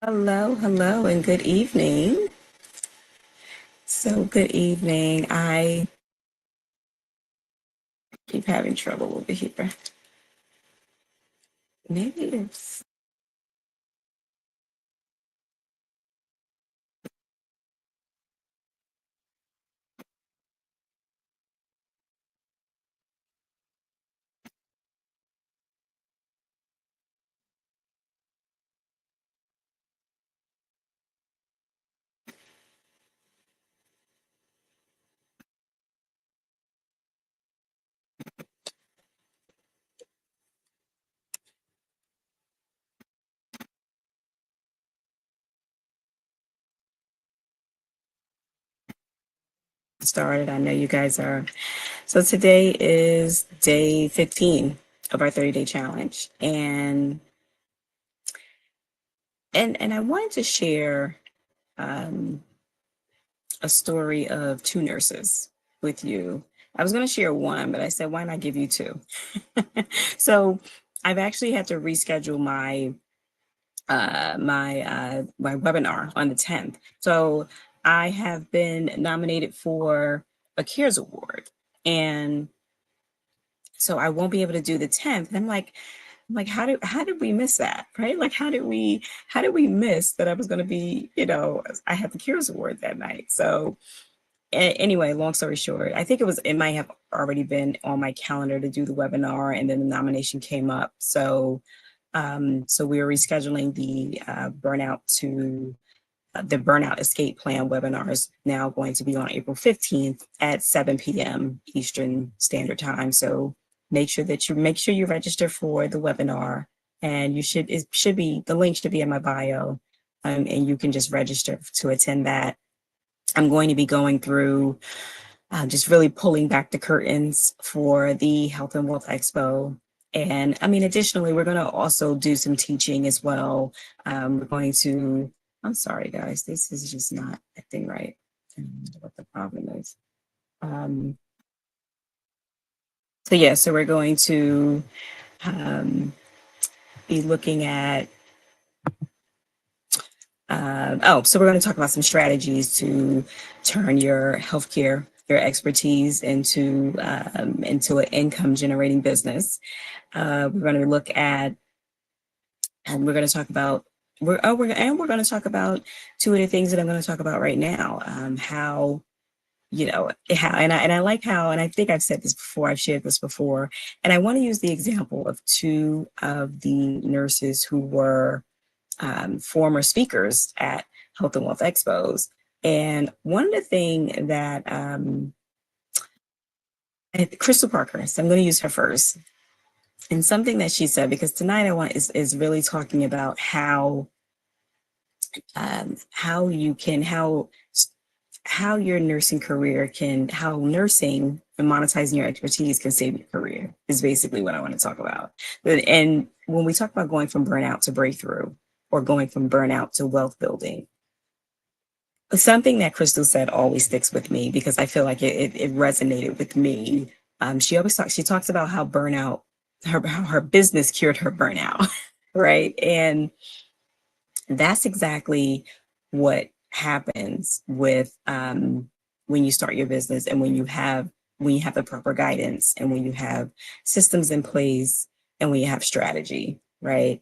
Hello, hello, and good evening. So, good evening. I keep having trouble over here. Maybe it's started. I know you guys are. So, today is day 15 of our 30-day challenge. And I wanted to share um, a story of two nurses with you. I was going to share one, but I said, why not give you two? So, I've actually had to reschedule my webinar on the 10th. So I have been nominated for a CARES award, and so I won't be able to do the 10th. And I'm like, how did we miss that, right? Like, how did we miss that I was going to be, I had the CARES award that night. So anyway, long story short, I think it might have already been on my calendar to do the webinar, and then the nomination came up. So we are rescheduling the Burnout Escape Plan webinar is now going to be on April 15th at 7 p.m. Eastern Standard Time. So make sure you register for the webinar, and the link should be in my bio, and you can just register to attend that. I'm going to be going through just really pulling back the curtains for the Health and Wealth Expo. And I mean, additionally, we're going to also do some teaching as well. We're going to, I'm sorry, guys, this is just not acting right. I don't know what the problem is. Um, so we're going to um, be looking at so we're going to talk about some strategies to turn your healthcare, your expertise into an income generating business. We're going to look at, and we're going to talk about, we're going to talk about two of the things that I'm going to talk about right now. And I like how, and I think I've said this before, I've shared this before, and I want to use the example of two of the nurses who were former speakers at Health and Wealth Expos. And one of the things that Christal Parker, so I'm going to use her first, and something that she said, because tonight I want is really talking about how you can how your nursing career can how nursing and monetizing your expertise can save your career is basically what I want to talk about. And when we talk about going from burnout to breakthrough, or going from burnout to wealth building, something that Christal said always sticks with me because I feel like it resonated with me. She talks about how burnout, her business cured her burnout, right? And that's exactly what happens with when you start your business, and when you have the proper guidance, and when you have systems in place, and when you have strategy, right?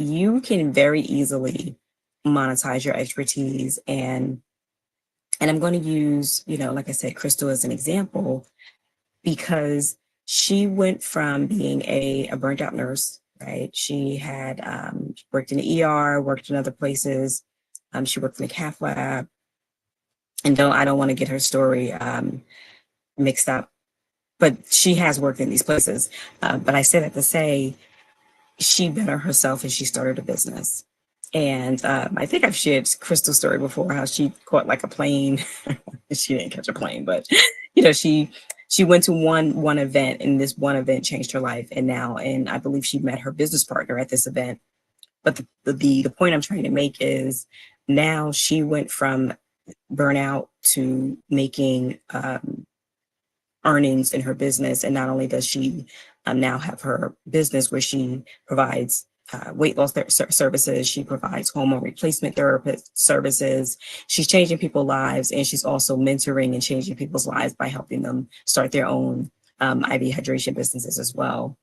You can very easily monetize your expertise. And I'm going to use, like I said, Christal as an example, because she went from being a burnt out nurse, right? She had worked in the ER, worked in other places. She worked in the cath lab. And I don't want to get her story mixed up, but she has worked in these places. But I say that to say she bettered herself and she started a business. And I think I've shared Christal's story before, how she caught like a plane. She didn't catch a plane, but she went to one event, and this one event changed her life. And I believe she met her business partner at this event. But the point I'm trying to make is, now she went from burnout to making earnings in her business. And not only does she now have her business where she provides weight loss services. She provides hormone replacement therapist services. She's changing people's lives, and she's also mentoring and changing people's lives by helping them start their own IV hydration businesses as well.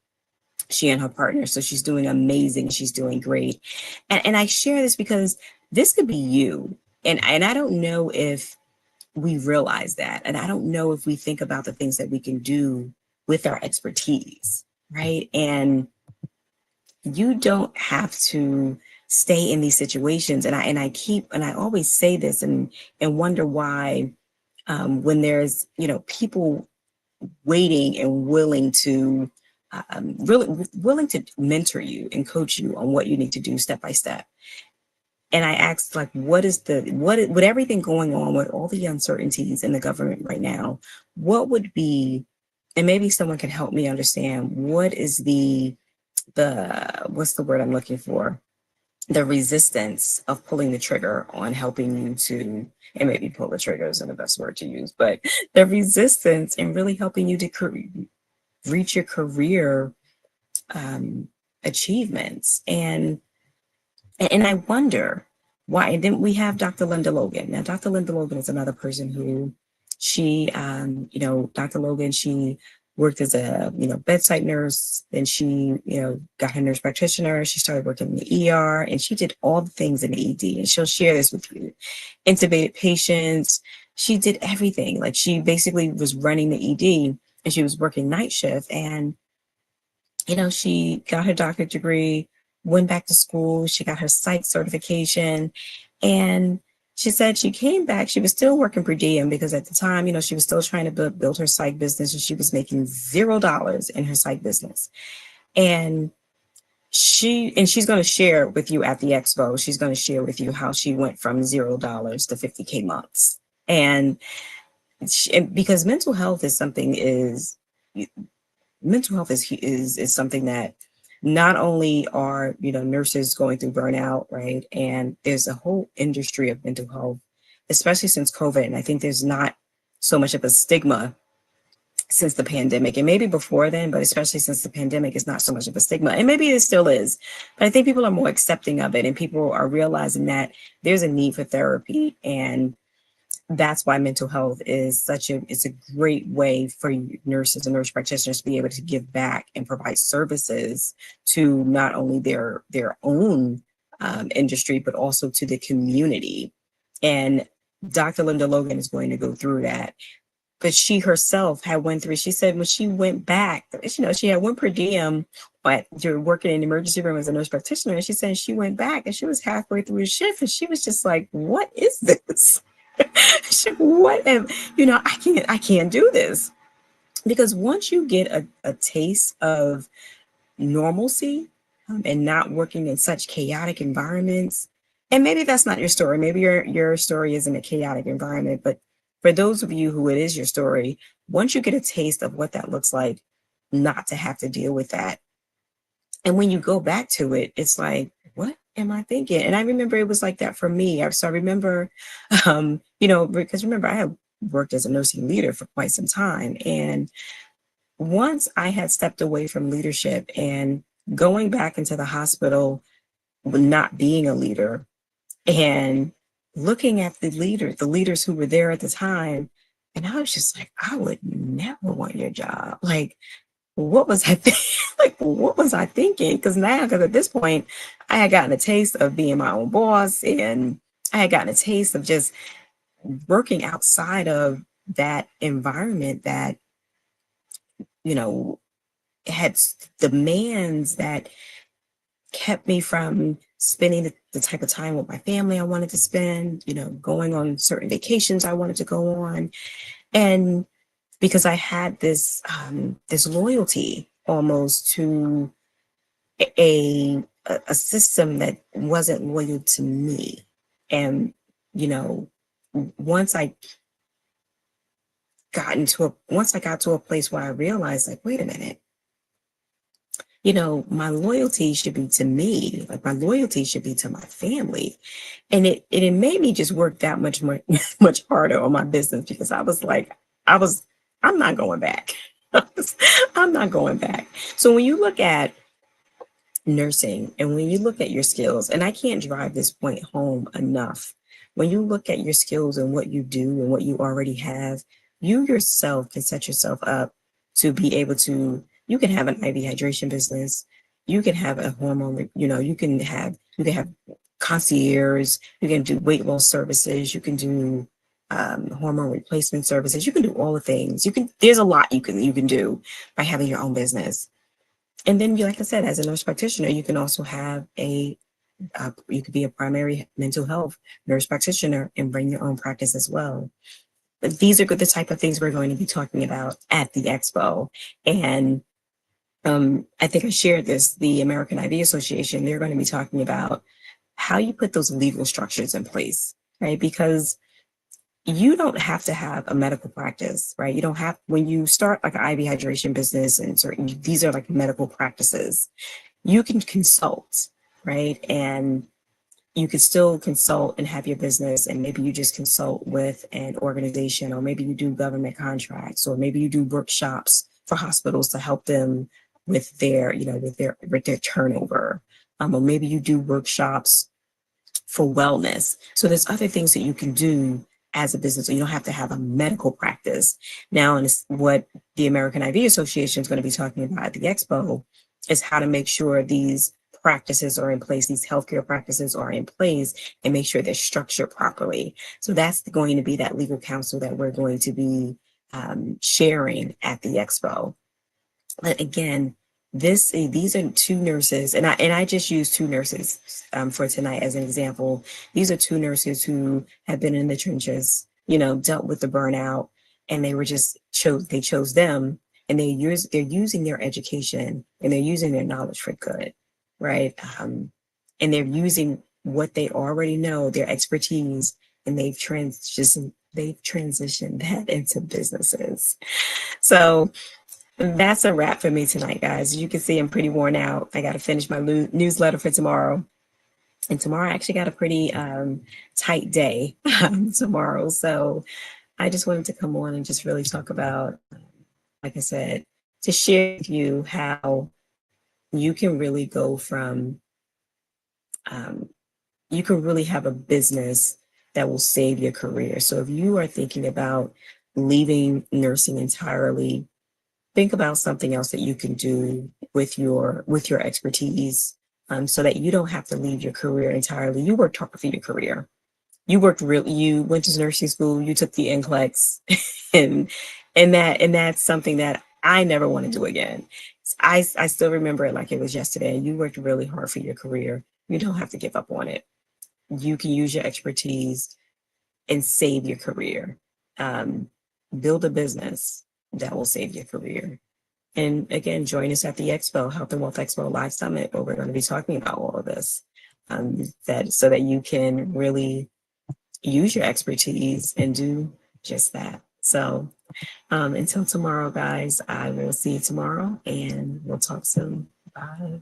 She and her partner. So she's doing amazing. She's doing great. And I share this because this could be you. And I don't know if we realize that. And I don't know if we think about the things that we can do with our expertise, right? And you don't have to stay in these situations. And I always say this and wonder why when there's, people waiting and willing to really willing to mentor you and coach you on what you need to do step by step. And I asked, like, with everything going on, with all the uncertainties in the government right now, what would be, and maybe someone can help me understand, what is what's the word I'm looking for? The resistance of pulling the trigger on helping you to, and maybe pull the trigger isn't the best word to use, but the resistance in really helping you to reach your career achievements. And I wonder why. And then we have Dr. Linda Logan. Now, Dr. Linda Logan is another person who Dr. Logan, she worked as a, bedside nurse. Then she, got her nurse practitioner. She started working in the ER, and she did all the things in the ED. And she'll share this with you. Intubated patients. She did everything. Like, she basically was running the ED, and she was working night shift. And, she got her doctorate degree, went back to school. She got her psych certification. And she said she came back. She was still working per diem because at the time, she was still trying to build her psych business, and she was making $0 in her psych business. And she's going to share with you at the expo. She's going to share with you how she went from $0 to 50K months. And because mental health is something that not only are, nurses going through burnout, right? And there's a whole industry of mental health, especially since COVID. And I think there's not so much of a stigma since the pandemic, and maybe before then, but especially since the pandemic, it's not so much of a stigma. And maybe it still is, but I think people are more accepting of it, and people are realizing that there's a need for therapy. And that's why mental health is it's a great way for nurses and nurse practitioners to be able to give back and provide services to not only their own industry, but also to the community. And Dr. Linda Logan is going to go through that. But she herself she said when she went back, she had one per diem, but you're working in the emergency room as a nurse practitioner. And she said she went back and she was halfway through a shift, and she was just like, what is this? I can't do this. Because once you get a taste of normalcy and not working in such chaotic environments, and maybe that's not your story, maybe your story isn't a chaotic environment, but for those of you who it is your story, once you get a taste of what that looks like, not to have to deal with that, and when you go back to it, it's like, what am I thinking? And I remember it was like that for me. So I remember, because remember, I had worked as a nursing leader for quite some time. And once I had stepped away from leadership and going back into the hospital, not being a leader, and looking at the leaders who were there at the time, and I was just like, I would never want your job. Like, what was I what was I thinking? Because at this point, I had gotten a taste of being my own boss, and I had gotten a taste of just working outside of that environment that, had demands that kept me from spending the type of time with my family I wanted to spend, going on certain vacations I wanted to go on. And because I had this loyalty almost to a system that wasn't loyal to me. And, once I got to a place where I realized, like, wait a minute, my loyalty should be to me, like my loyalty should be to my family. And it made me just work that much more, much harder on my business, because I was like, I'm not going back. I'm not going back. So when you look at nursing, and when you look at your skills, and I can't drive this point home enough, when you look at your skills and what you do and what you already have, you yourself can set yourself up to be able to, you can have an IV hydration business, you can have a hormone, you can have concierge, you can do weight loss services, you can do hormone replacement services, you can do all the things. There's a lot you can do by having your own business. And then, like I said, as a nurse practitioner, you can also have you could be a primary mental health nurse practitioner and bring your own practice as well. But these are the type of things we're going to be talking about at the expo. And I think I shared this, the American IV Association, they're going to be talking about how you put those legal structures in place, right? Because you don't have to have a medical practice, right? You don't have, when you start like an IV hydration business and these are like medical practices, you can consult, right? And you can still consult and have your business, and maybe you just consult with an organization, or maybe you do government contracts, or maybe you do workshops for hospitals to help them with their, with their turnover. Or maybe you do workshops for wellness. So there's other things that you can do as a business. So you don't have to have a medical practice. Now, and it's what the American IV Association is going to be talking about at the expo is how to make sure these practices are in place, these healthcare practices are in place, and make sure they're structured properly. So that's going to be that legal counsel that we're going to be sharing at the expo. But again, these are two nurses, and I just used two nurses for tonight as an example. These are two nurses who have been in the trenches, dealt with the burnout, and they chose them, and they're using their education and they're using their knowledge for good, right? And they're using what they already know, their expertise, and they've transitioned that into businesses. So that's a wrap for me tonight, guys. As you can see, I'm pretty worn out. I got to finish my newsletter for tomorrow. And tomorrow I actually got a pretty tight day tomorrow. So I just wanted to come on and just really talk about, like I said, to share with you how you can really go from, you can really have a business that will save your career. So if you are thinking about leaving nursing entirely, think about something else that you can do with your expertise, so that you don't have to leave your career entirely. You worked hard for your career. You went to nursing school, you took the NCLEX, and that's something that I never want to do again. I still remember it like it was yesterday. You worked really hard for your career. You don't have to give up on it. You can use your expertise and save your career. Build a business that will save your career. And again, join us at the Expo, Health and Wealth Expo Live Summit, where we're going to be talking about all of this, so that you can really use your expertise and do just that. So until tomorrow, guys, I will see you tomorrow and we'll talk soon. Bye.